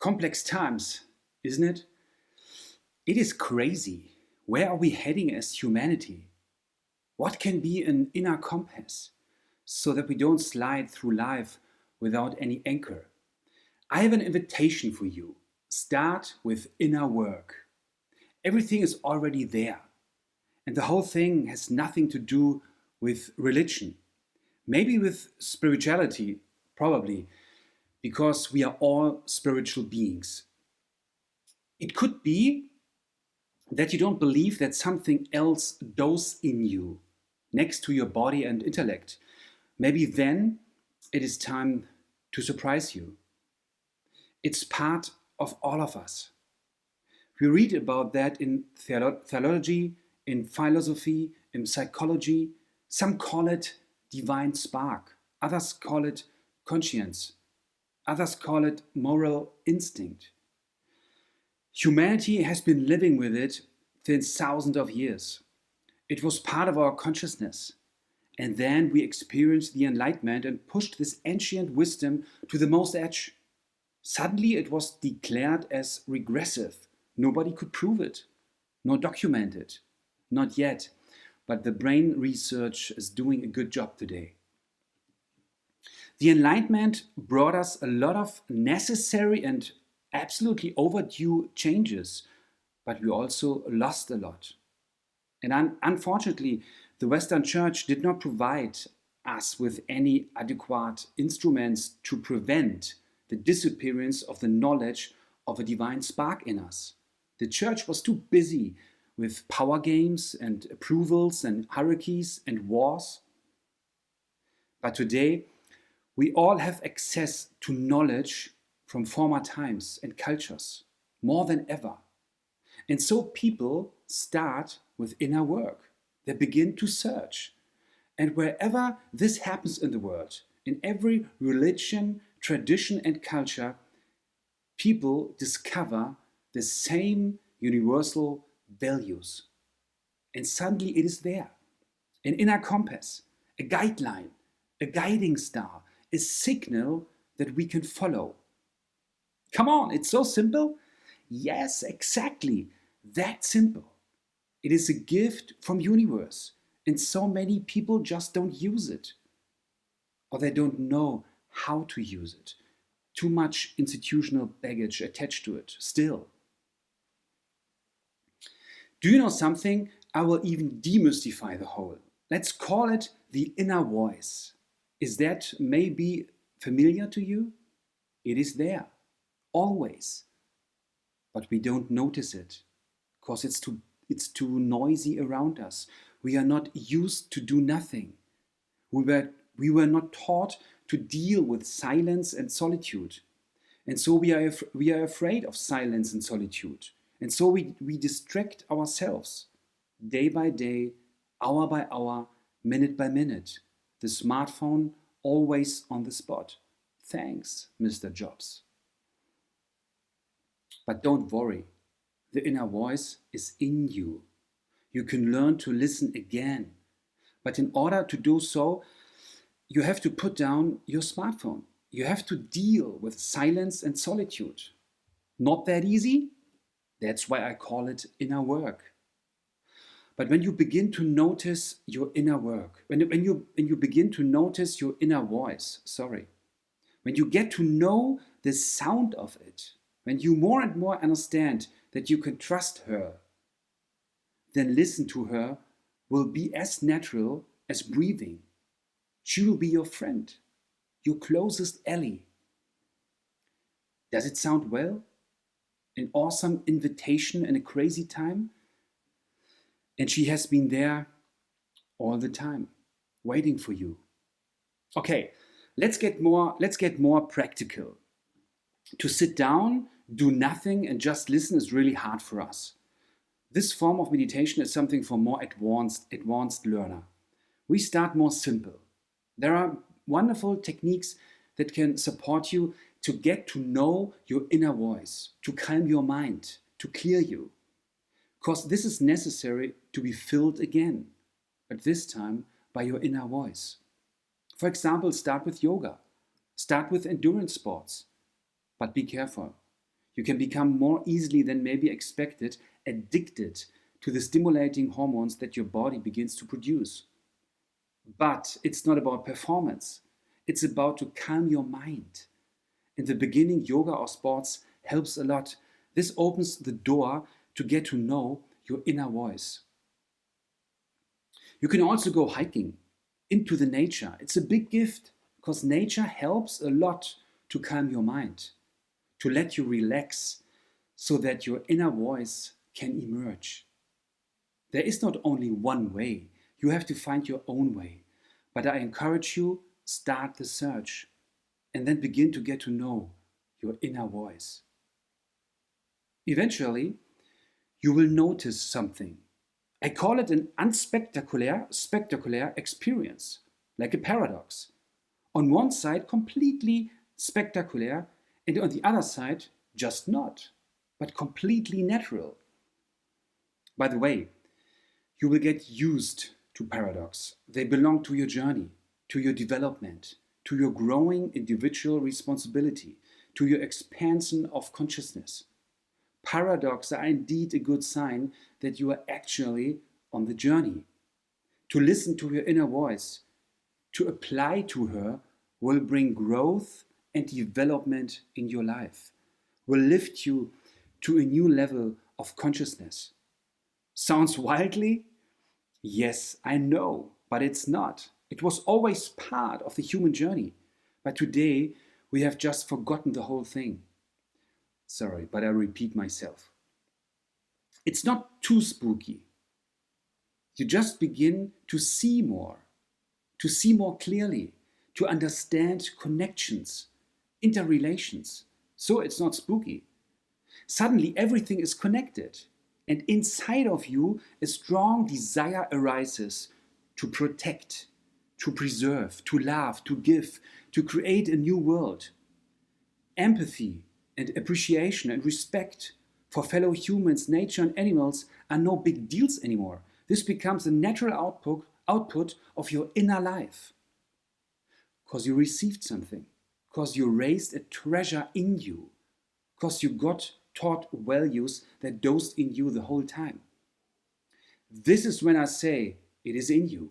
Complex times, isn't it? It is crazy. Where are we heading as humanity? What can be an inner compass so that we don't slide through life without any anchor? I have an invitation for you. Start with inner work. Everything is already there, and the whole thing has nothing to do with religion. Maybe with spirituality, probably, because we are all spiritual beings. It could be that you don't believe that something else does in you next to your body and intellect. Maybe then it is time to surprise you. It's part of all of us. We read about that in theology, in philosophy, in psychology. Some call it divine spark, others call it conscience, others call it moral instinct. Humanity has been living with it since thousands of years. It was part of our consciousness. And then we experienced the Enlightenment and pushed this ancient wisdom to the most edge. Suddenly it was declared as regressive. Nobody could prove it, nor document it. Not yet, but the brain research is doing a good job today. The Enlightenment brought us a lot of necessary and absolutely overdue changes, but we also lost a lot. And unfortunately, the Western Church did not provide us with any adequate instruments to prevent the disappearance of the knowledge of a divine spark in us. The Church was too busy with power games and approvals and hierarchies and wars. But today, we all have access to knowledge from former times and cultures, more than ever. And so people start with inner work. They begin to search. And wherever this happens in the world, in every religion, tradition, and culture, people discover the same universal values. And suddenly it is there. An inner compass, a guideline, a guiding star, a signal that we can follow. Come on, it's so simple. Yes, exactly. That simple. It is a gift from universe, and so many people just don't use it, or they don't know how to use it. Too much institutional baggage attached to it still. Do you know something? I will even demystify the whole. Let's call it the inner voice. Is that maybe familiar to you? It is there, always. But we don't notice it because it's too noisy around us. We are not used to do nothing. We were not taught to deal with silence and solitude. And so we are afraid of silence and solitude. And so we distract ourselves day by day, hour by hour, minute by minute. The smartphone always on the spot. Thanks, Mr. Jobs. But don't worry, the inner voice is in you. You can learn to listen again. But in order to do so, you have to put down your smartphone. You have to deal with silence and solitude. Not that easy? That's why I call it inner work. But when you begin to notice your inner work, when you begin to notice your inner voice, when you get to know the sound of it, when you more and more understand that you can trust her, then listen to her will be as natural as breathing. She will be your friend, your closest ally. Does it sound well? An awesome invitation in a crazy time? And she has been there all the time, waiting for you. Okay, let's get more practical. To sit down, do nothing, and just listen is really hard for us. This form of meditation is something for more advanced learner. We start more simple. There are wonderful techniques that can support you to get to know your inner voice, to calm your mind, to clear you. Because this is necessary to be filled again, but this time by your inner voice. For example, start with yoga, start with endurance sports, but be careful. You can become more easily than maybe expected addicted to the stimulating hormones that your body begins to produce. But it's not about performance. It's about to calm your mind. In the beginning, yoga or sports helps a lot. This opens the door to get to know your inner voice. You can also go hiking into the nature. It's a big gift because nature helps a lot to calm your mind, to let you relax so that your inner voice can emerge. There is not only one way. You have to find your own way. But I encourage you, start the search and then begin to get to know your inner voice. Eventually, you will notice something. I call it an spectacular experience, like a paradox. On one side, completely spectacular, and on the other side, just not, but completely natural. By the way, you will get used to paradox. They belong to your journey, to your development, to your growing individual responsibility, to your expansion of consciousness. Paradox are indeed a good sign that you are actually on the journey. To listen to your inner voice, to apply to her, will bring growth and development in your life, will lift you to a new level of consciousness. Sounds wildly? Yes, I know, but it's not. It was always part of the human journey. But today, we have just forgotten the whole thing. Sorry, but I repeat myself. It's not too spooky. You just begin to see more clearly, to understand connections, interrelations. So it's not spooky. Suddenly everything is connected, and inside of you a strong desire arises to protect, to preserve, to love, to give, to create a new world. Empathy and appreciation and respect for fellow humans, nature, and animals are no big deals anymore. This becomes a natural output of your inner life. Because you received something, because you raised a treasure in you, because you got taught values that dosed in you the whole time. This is when I say it is in you.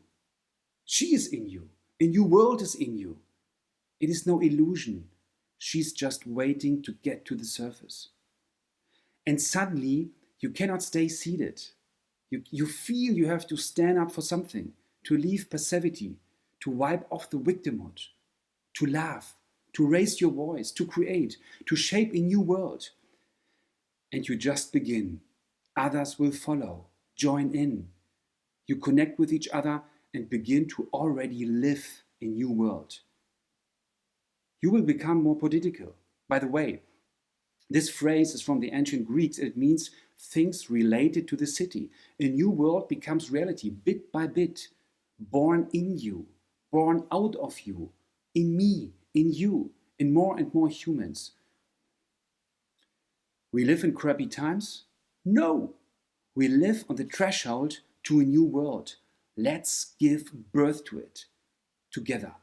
She is in you. A new world is in you. It is no illusion. She's just waiting to get to the surface. And suddenly, you cannot stay seated. You feel you have to stand up for something, to leave passivity, to wipe off the victimhood, to laugh, to raise your voice, to create, to shape a new world. And you just begin. Others will follow, join in. You connect with each other and begin to already live a new world. You will become more political. By the way, this phrase is from the ancient Greeks. It means things related to the city. A new world becomes reality bit by bit, born in you, born out of you, in me, in you, in more and more humans. We live in crappy times? No! We live on the threshold to a new world. Let's give birth to it together.